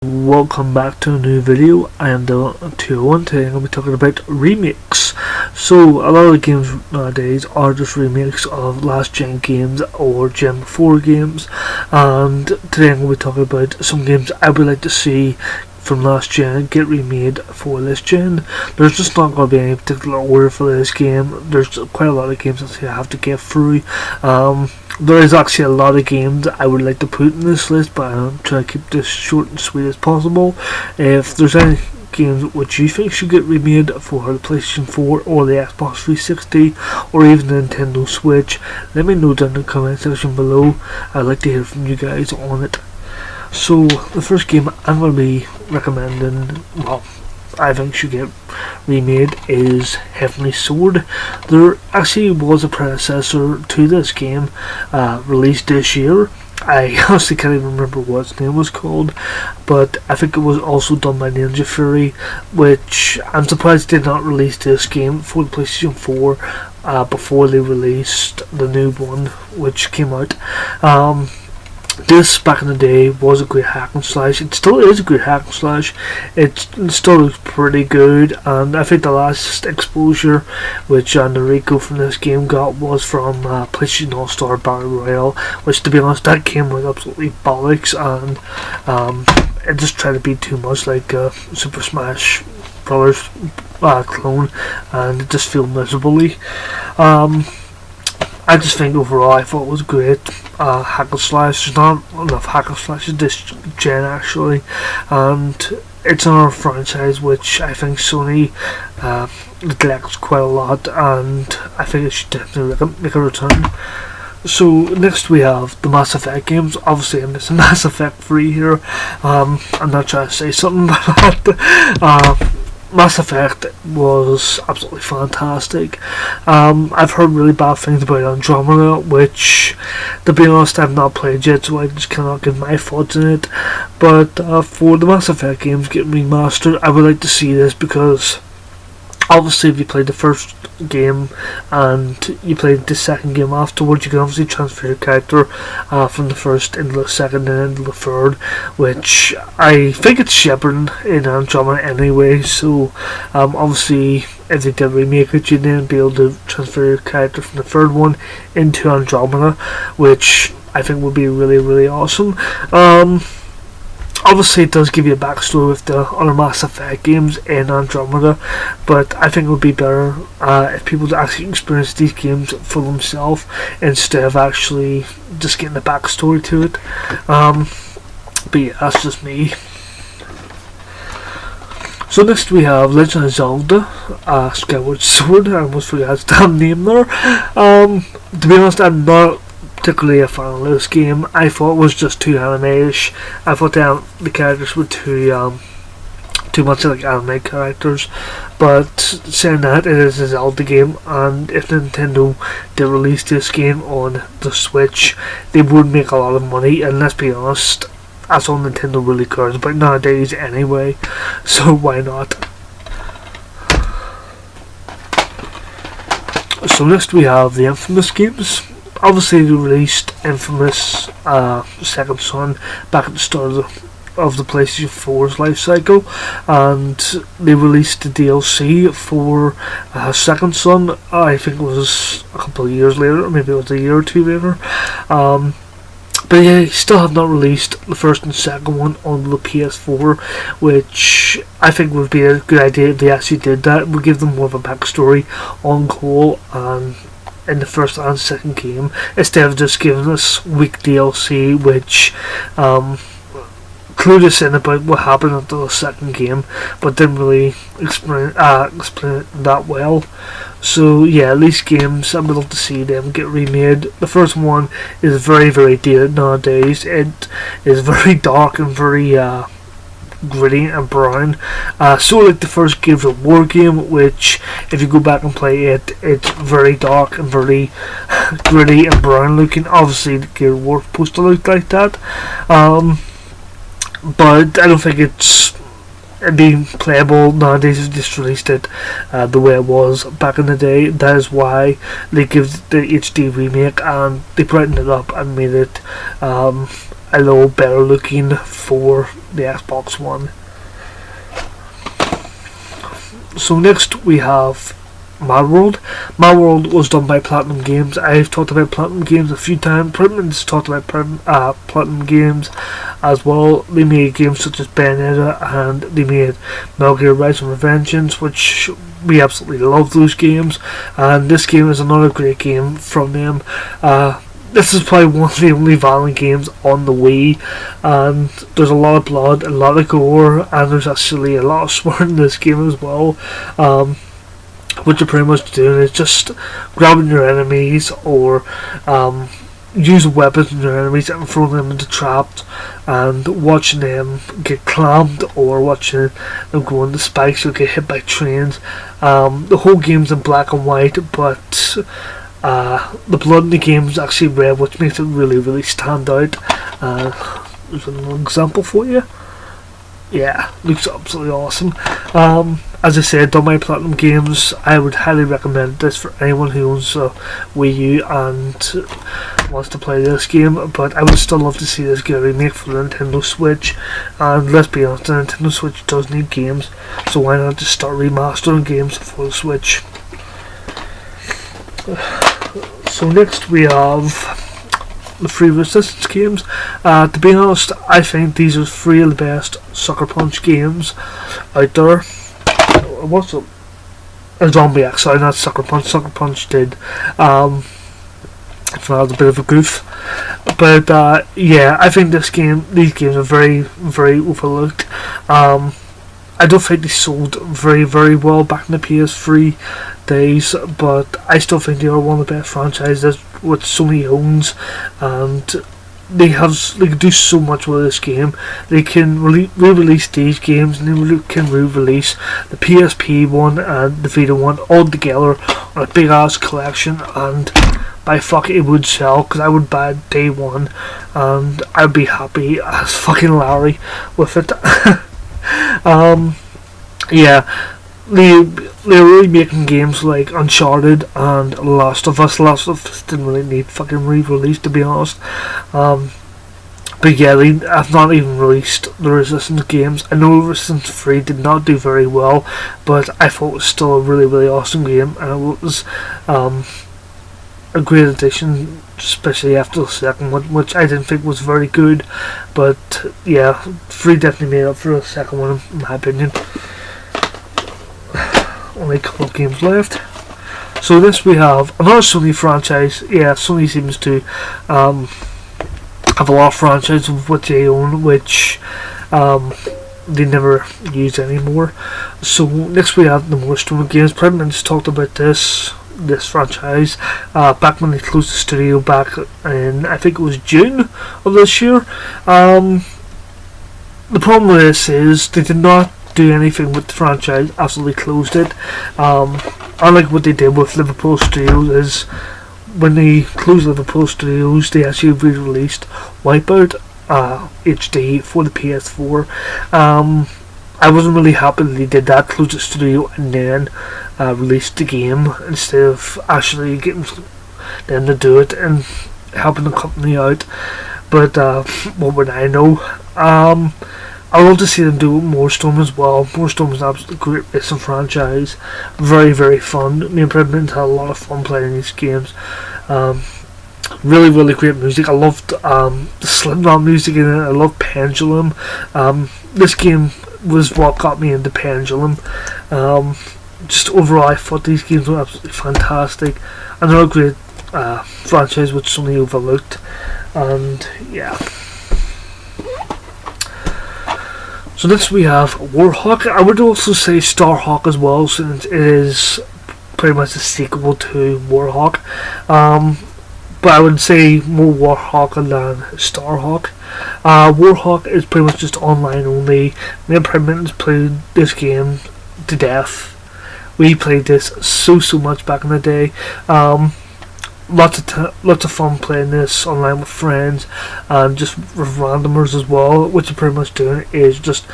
Welcome back to a new video. I am the 201. Today I'm going to be talking about remakes. So a lot of the games nowadays are just remakes of last gen games or Gen 4 games, and today I'm going to be talking about some games I would like to see from last gen get remade for this gen. There's just not going to be any particular order for this game. There's quite a lot of games that I have to get through. There is actually a lot of games I would like to put in this list, but I'm trying to keep this short and sweet as possible. If there's any games which you think should get remade for the PlayStation 4 or the Xbox 360 or even the Nintendo Switch, let me know down in the comment section below. I'd like to hear from you guys on it. So the first game I'm going to be recommending, well, I think should get remade, is Heavenly Sword. There actually was a predecessor to this game released this year. I honestly can't even remember what its name was called, but I think it was also done by Ninja Fury, which I'm surprised did not release this game for the PlayStation 4 before they released the new one which came out. This back in the day was a great hack and slash. It still is a great hack and slash. It still looks pretty good, and I think the last exposure which Noriko from this game got was from PlayStation All-Star Battle Royale, which, to be honest, that game was absolutely bollocks, and it just tried to be too much like Super Smash Brothers clone, and it just failed miserably. I just think overall I thought it was great hack and slash. There's not enough hack and slashes this gen actually, and it's another franchise which I think Sony neglects quite a lot, and I think it should definitely make a return. So next we have the Mass Effect games. Obviously I'm missing Mass Effect 3 here. I'm not trying to say something about that. Mass Effect was absolutely fantastic. I've heard really bad things about Andromeda, which, to be honest, I've not played yet, so I just cannot give my thoughts on it. But for the Mass Effect games getting remastered, I would like to see this, because obviously if you played the first game and you played the second game afterwards, you can obviously transfer your character from the first into the second and into the third, which I think it's Shepard in Andromeda anyway, so obviously if they did remake it, you'd then be able to transfer your character from the third one into Andromeda, which I think would be really, really awesome. Obviously it does give you a backstory with the other Mass Effect games in Andromeda, but I think it would be better if people actually experience these games for themselves instead of actually just getting a backstory to it. But yeah, that's just me. So next we have Legend of Zelda Skyward Sword. I almost forgot its damn name there. To be honest, I'm not particularly a fan of this game. I thought it was just too anime-ish. I thought the characters were too much like anime characters. But saying that, it is a Zelda game, and if Nintendo did release this game on the Switch, they would make a lot of money. And let's be honest, that's all Nintendo really cares about nowadays anyway. So why not? So next we have the Infamous games. Obviously they released Infamous Second Son back at the start of the PlayStation 4's life cycle, and they released the DLC for Second Son. I think it was a couple of years later, maybe it was a year or two later. But yeah, still have not released the first and second one on the PS4, which I think would be a good idea if they actually did that. It would give them more of a backstory on Cole and in the first and second game, instead of just giving us weak DLC which clued us in about what happened after the second game, but didn't really explain it that well. So yeah, these games, I would love to see them get remade. The first one is very, very dated nowadays. It is very dark and very gritty and brown, so like the first Gears of War game, which if you go back and play it, it's very dark and very gritty and brown looking. Obviously the Gears of War is supposed to look like that, but I don't think it's being playable nowadays. Have just released it the way it was back in the day. That is why they give the HD remake, and they brightened it up and made it a little better looking for the Xbox One. So next we have Mad World. Mad World was done by Platinum Games. I've talked about Platinum Games a few times. Printman's talked about Platinum Games as well. They made games such as Bayonetta, and they made Metal Gear Rise and Revengeance, which we absolutely love those games. And this game is another great game from them. This is probably one of the only violent games on the Wii, and there's a lot of blood, a lot of gore, and there's actually a lot of swearing in this game as well. What you're pretty much doing is just grabbing your enemies, or using weapons on your enemies and throwing them into traps, and watching them get clammed, or watching them go into spikes or get hit by trains. The whole game's in black and white, but the blood in the game is actually red, which makes it really, really stand out. There's an example for you. Yeah, looks absolutely awesome. As I said, done by Platinum Games. I would highly recommend this for anyone who owns a Wii U and wants to play this game, but I would still love to see this get a remake for the Nintendo Switch. And let's be honest, the Nintendo Switch does need games, so why not just start remastering games for the Switch? So next we have the free Resistance games. To be honest, I think these are three of the best Sucker Punch games out there. What's up? Zombie X, sorry, not Sucker Punch. Sucker Punch did. That was a bit of a goof. But yeah, I think these games are very, very overlooked. I don't think they sold very, very well back in the PS3 days, but I still think they are one of the best franchises what Sony owns, and they can do so much with this game. They can re-release these games, and they can re-release the PSP one and the Vita one all together on a big ass collection, and by fuck it would sell, because I would buy it day one, and I'd be happy as fucking Larry with it. Yeah, they're really making games like Uncharted and Last of Us. Last of Us didn't really need fucking re-release, to be honest. But yeah, they have not even released the Resistance games. I know Resistance 3 did not do very well, but I thought it was still a really, really awesome game, and it was a great addition, especially after the second one, which I didn't think was very good. But yeah, 3 definitely made up for the second one, in my opinion. Only a couple of games left. So this we have another Sony franchise. Yeah, Sony seems to have a lot of franchises of what they own, which they never use anymore. So next we have the Moonstone games. Printman's talked about this franchise back when they closed the studio back in, I think it was June of this year. The problem with this is they did not do anything with the franchise after they closed it. Unlike what they did with Liverpool Studios, is when they closed Liverpool Studios, they actually re-released Wipeout HD for the PS4. I wasn't really happy that they did that, closed the studio and then released the game instead of actually getting them to do it and helping the company out. But what would I know? I love to see them do Moonstorm as well. Moonstorm is an absolutely great racing franchise. Very, very fun. Me and Brendan had a lot of fun playing these games. Really, really great music. I loved the Slipknot music in it. I love Pendulum. This game was what got me into Pendulum. Just overall, I thought these games were absolutely fantastic. Another great franchise which Sony overlooked. And yeah. So next we have Warhawk. I would also say Starhawk as well, since it is pretty much a sequel to Warhawk. But I would say more Warhawk than Starhawk. Warhawk is pretty much just online only. Me and Prime played this game to death. We played this so much back in the day. lots of fun playing this online with friends and just with randomers as well. What you're pretty much doing is just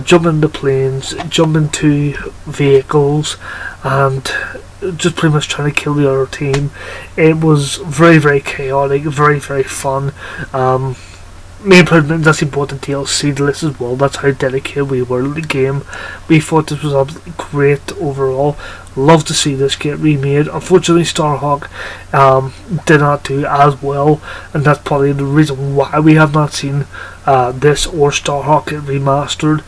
jump into planes, jump into vehicles, and just pretty much trying to kill the other team. It was very, very chaotic, very, very fun. Me and President actually bought the DLC to this as well. That's how dedicated we were to the game. We thought this was absolutely great overall. Love to see this get remade. Unfortunately, Starhawk did not do as well, and that's probably the reason why we have not seen this or Starhawk get remastered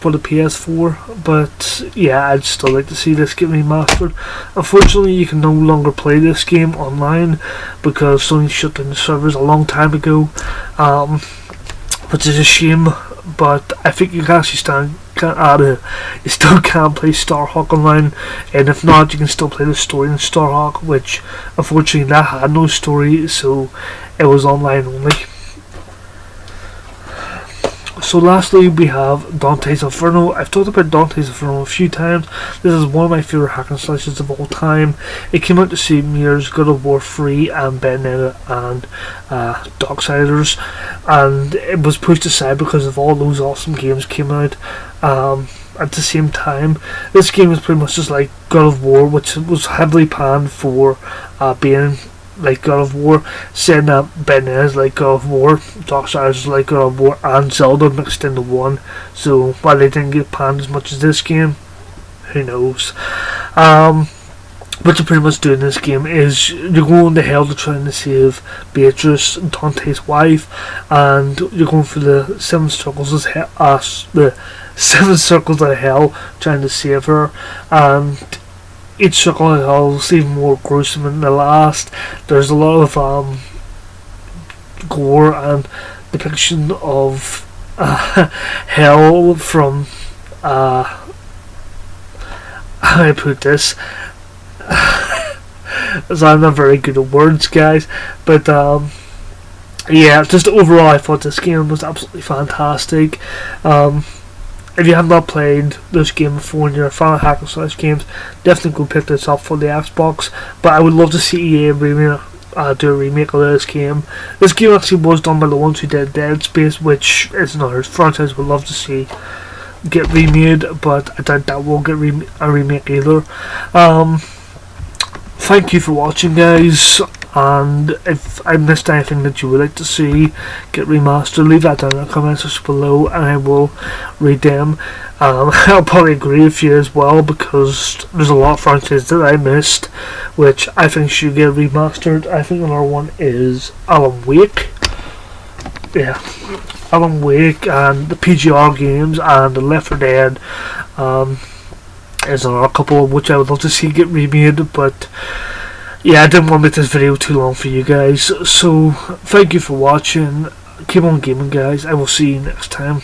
for the PS4. But yeah, I'd still like to see this get remastered. Unfortunately, you can no longer play this game online because Sony shut down the servers a long time ago, which is a shame. But I think you can actually you still can play Starhawk online, and if not, you can still play the story in Starhawk, which unfortunately that had no story, so it was online only. So lastly, we have Dantes Inferno. I've talked about Dantes Inferno a few times. This is one of my favourite hack and slashes of all time. It came out the same year as God of War 3 and Bayonetta and Darksiders, and it was pushed aside because of all those awesome games came out at the same time. This game is pretty much just like God of War, which was heavily panned for being like God of War, saying that Bayonetta is like God of War, Darksiders is like God of War, and Zelda mixed into one. So while they didn't get panned as much as this game, who knows? What you're pretty much doing in this game is you're going to hell to trying to save Beatrice, Dante's wife, and you're going for the seven circles of hell, trying to save her. And each circle of hell is even more gruesome than the last. There's a lot of gore and depiction of hell from how do I put this? So I'm not very good at words, guys, but yeah, just overall I thought this game was absolutely fantastic. If you have not played this game before and you're a fan of hack and slash games, definitely go pick this up for the Xbox. But I would love to see EA do a remake of this game. This game actually was done by the ones who did Dead Space, which is another franchise we'd love to see get remade, but I doubt that will get a remake either. Thank you for watching, guys, and if I missed anything that you would like to see get remastered, leave that down in the comments section below and I will read them. I'll probably agree with you as well, because there's a lot of franchises that I missed which I think should get remastered. I think another one is Alan Wake. Yeah, Alan Wake and the PGR games and the Left 4 Dead. There's another couple of which I would love to see get remade, but yeah, I didn't want to make this video too long for you guys. So thank you for watching. Keep on gaming, guys. I will see you next time.